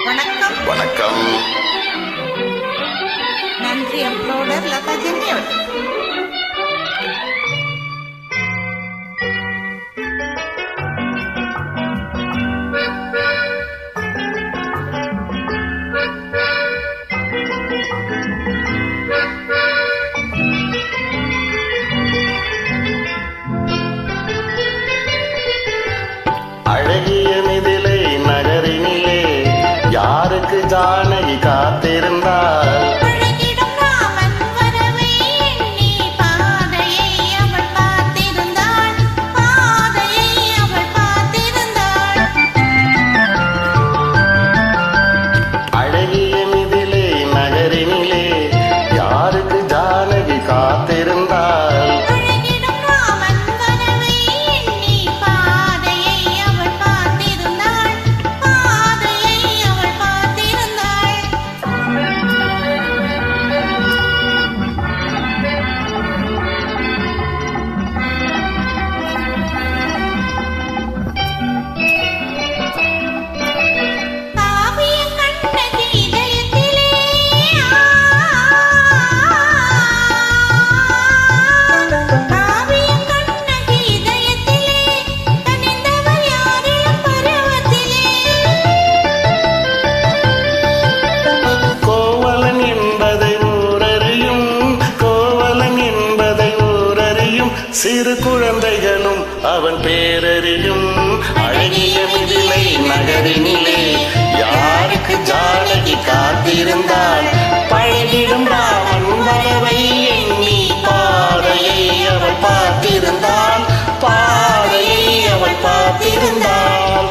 வணக்கம். வணக்கம். நன்றி அப்லோடர் லதா ஜென்னி அவர்கள். அழகிய மிதிலை நகரினிலே யாருக்கு ஜானகி காத்திருந்தாள்? பழகிடும் ராமன் வரவை எண்ணி பாதையை அவள் பார்த்திருந்தாள். பாதையை அவள் பார்த்திருந்தாள். அழகிய மிதிலை நகரினிலே யாருக்கு ஜானகி காத்திருந்தாள்? பழகிடும் ராமன் வரவை எண்ணி பாதையை அவள் பார்த்திருந்தாள். பாதையை அவள் பார்த்திருந்தாள். காவிய கண்ணகி இதயத்திலே காவிய கண்ணகி இதயத்திலே கனிந்தவர் யாரிலும் பருவத்திலே கோவலன் என்பதை ஊரறியும், கோவலன் என்பதை ஊரறியும், சிறு குழந்தைகளும் அவன் பேரறியும். அழகிய மிதிலை நகரினிலே யாருக்கு ஜானகி காத்திருந்தாள்? பழகிடும் ராமன் வரவை எண்ணி பாதையை அவள் பார்த்திருந்தாள். பாதையை அவள் பார்த்திருந்தாள்.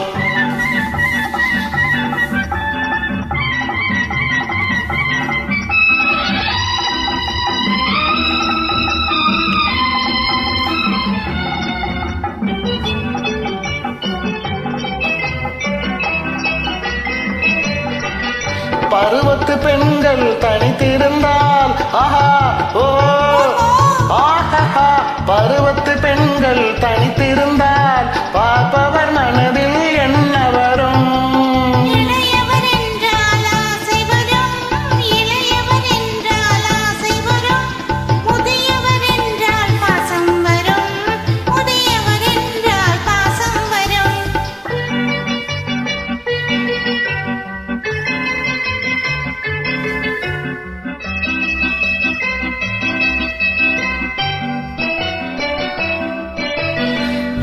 பருவத்து பெண்கள் தனித்திருந்தால் ஆஹா ஓ ஆஹா, பருவத்து பெண்கள் தனித்திருந்தால் பார்ப்பவர் மனதில் என்ன வரும்? இளையவர் என்றால் ஆசை வரும். இளையவர் என்றால் ஆசை வரும். முதியவர் என்றால் பாசம் வரும். முதியவர் என்றால் பாசம் வரும்.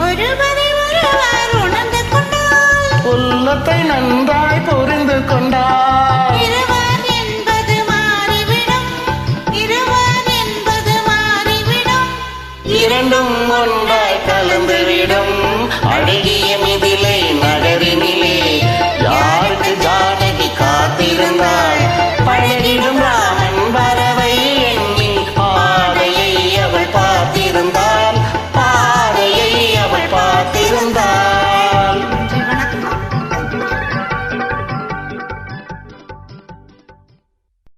ஒருவரை ஒருவர் உணர்ந்து கொண்டால் உள்ளத்தை நன்றாய் புரிந்து கொண்டார். இருவர் என்பது மாறிவிடும். இருவர் என்பது மாறிவிடும். இரண்டும் ஒன்றாய் கலந்துவிடும். அழகிய